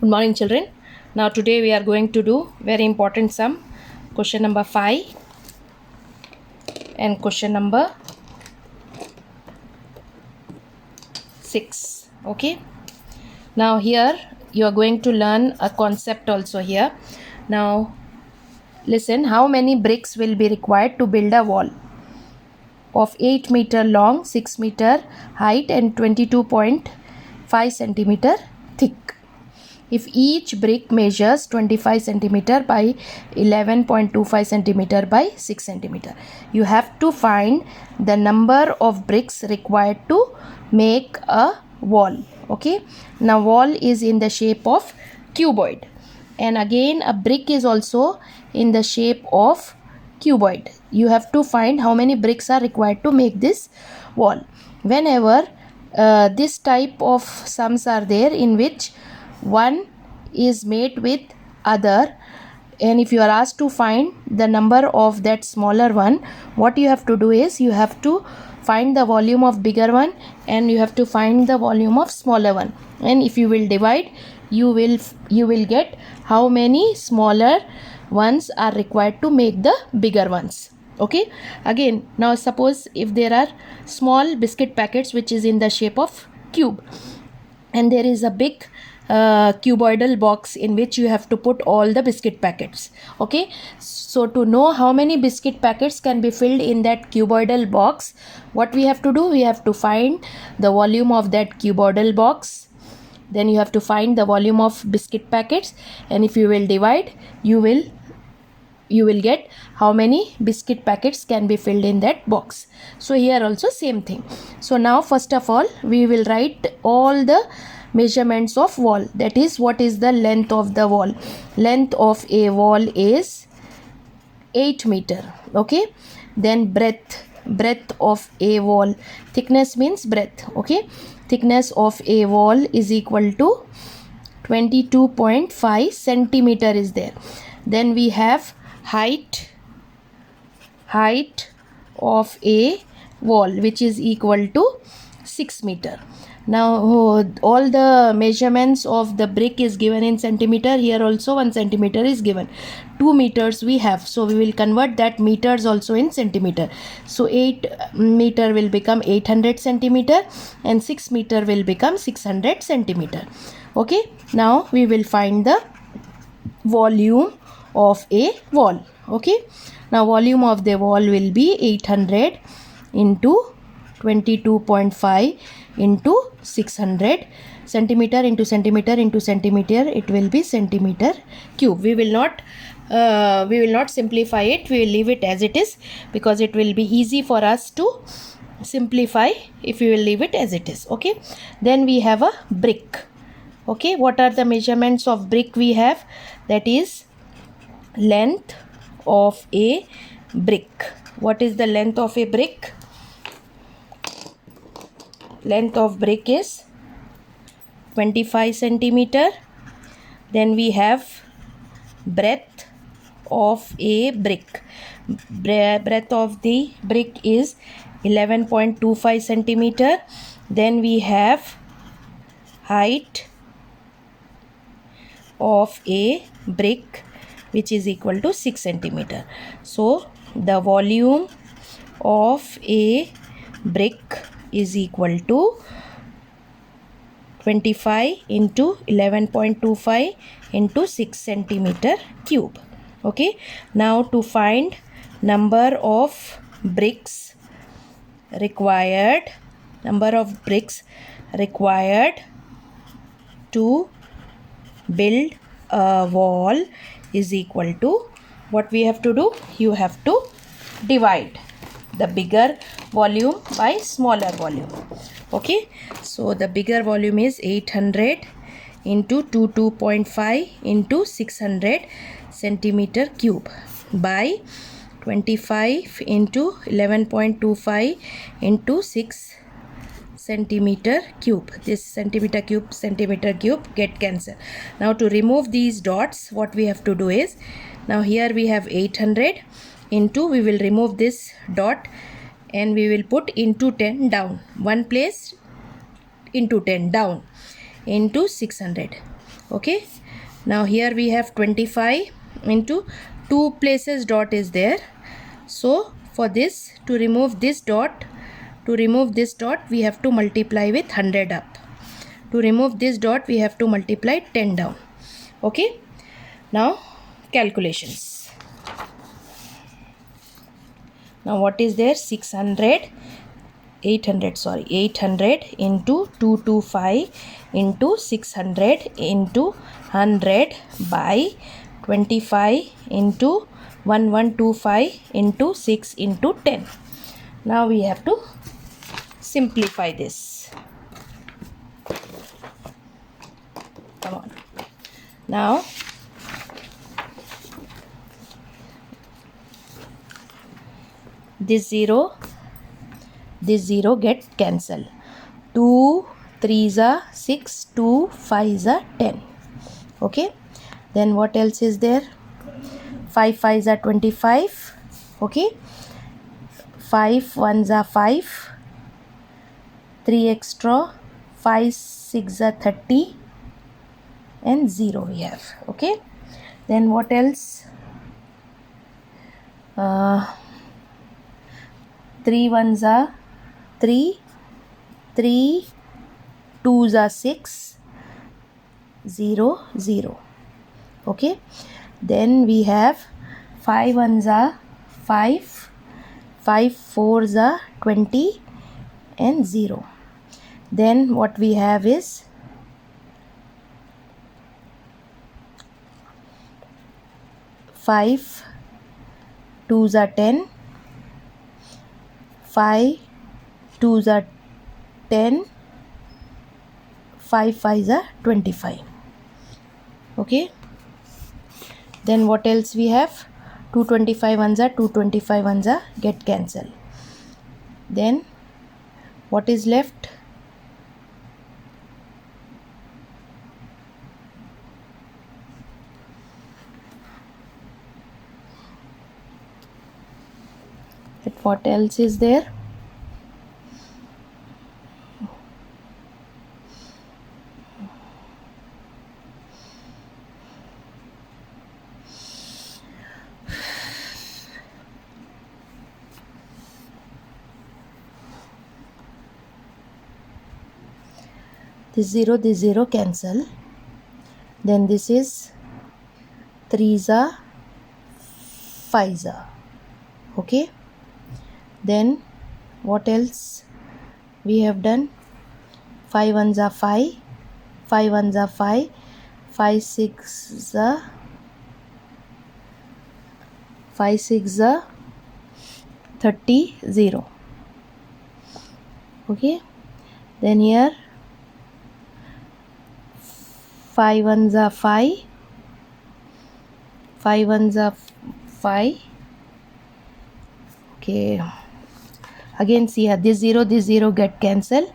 Good morning, children. Now today we are going to do very important sum, question number 5 and question number 6. Okay. Now here you are going to learn a concept also here. Now listen, how many bricks will be required to build a wall of 8 meter long, 6 meter height and 22.5 centimeter thick? If each brick measures 25 centimeter by 11.25 centimeter by 6 centimeter, you have to find the number of bricks required to make a wall. Okay. Now wall is in the shape of cuboid, and again a brick is also in the shape of cuboid. You have to find how many bricks are required to make this wall. Whenever this type of sums are there in which one is made with other, and if you are asked to find the number of that smaller one, what you have to do is you have to find the volume of bigger one and you have to find the volume of smaller one, and if you will divide, you will get how many smaller ones are required to make the bigger ones. Okay. Again, now suppose if there are small biscuit packets which is in the shape of cube, and there is a big cuboidal box in which you have to put all the biscuit packets. Okay. So to know how many biscuit packets can be filled in that cuboidal box, what we have to do, we have to find the volume of that cuboidal box, then you have to find the volume of biscuit packets, and if you will divide, you will get how many biscuit packets can be filled in that box. So here also same thing. So now first of all we will write all the measurements of wall. That is, what is the length of the wall? Length of a wall is 8 meter. Okay. Then breadth of a wall, thickness means breadth. Okay. Thickness of a wall is equal to 22.5 centimeter is there. Then we have height of a wall, which is equal to 6 meter. Now all the measurements of the brick is given in centimeter. Here also 1 centimeter is given. 2 meters we have, so we will convert that meters also in centimeter. So 8 meter will become 800 centimeter and 6 meter will become 600 centimeter. Okay. Now we will find the volume of a wall. Okay. Now volume of the wall will be 800 into 22.5 into 600, centimeter into centimeter into centimeter, it will be centimeter cube. We will not simplify it, we will leave it as it is because it will be easy for us to simplify if we will leave it as it is. Okay. Then we have a brick. Okay. What are the measurements of brick we have? That is length of a brick. What is the length of a brick? Length of brick is 25 centimeter. Then we have breadth of a brick. Breadth of the brick is 11.25 centimeter. Then we have height of a brick, which is equal to 6 centimeter. So the volume of a brick is equal to 25 into 11.25 into 6 centimeter cube. Okay. Now to find number of bricks required to build a wall is equal to, what we have to do, you have to divide the bigger volume by smaller volume. Okay. So the bigger volume is 800 into 22.5 into 600 centimeter cube by 25 into 11.25 into 6 centimeter cube. This centimeter cube get cancelled. Now to remove these dots, what we have to do is, now here we have 800 into, we will remove this dot and we will put into 10 down, one place into 10 down into 600. Okay, now here we have 25 into 2 places dot is there. So for this, to remove this dot, we have to multiply with 100 up. To remove this dot, we have to multiply 10 down. Okay, now calculations. Now what is there? 800 into 225 into 600 into 100 by 25 into 1125 into 6 into 10. Now we have to simplify this. Come on. Now this 0 get cancelled. 2 3s are 6, 2 5s are 10. Okay, then what else is there? 5 5s are 25. Okay, 5 1s are 5, 3 extra, 5 6s are 30, and 0 we have. Okay, then what else? 3 1s are 3, 3 2s are 6, 0 0. Okay, then we have 5 1s are 5, 5 4s are 20, and 0. Then what we have is 5 2s are 10, 5 2s are 10, 5 5s are 25. Okay, then what else we have? 225 ones are 225 ones are get cancelled. Then what is left? What else is there? This 0 cancel. Then this is 3s are 5s are. Okay, then what else we have done? 5 1s are 5, 5 1s are 5, 5 6s are 5 6 are 30, 0. Okay, then here 5 1s are 5, 5 1s are 5. Okay, again see here, this 0 get cancelled.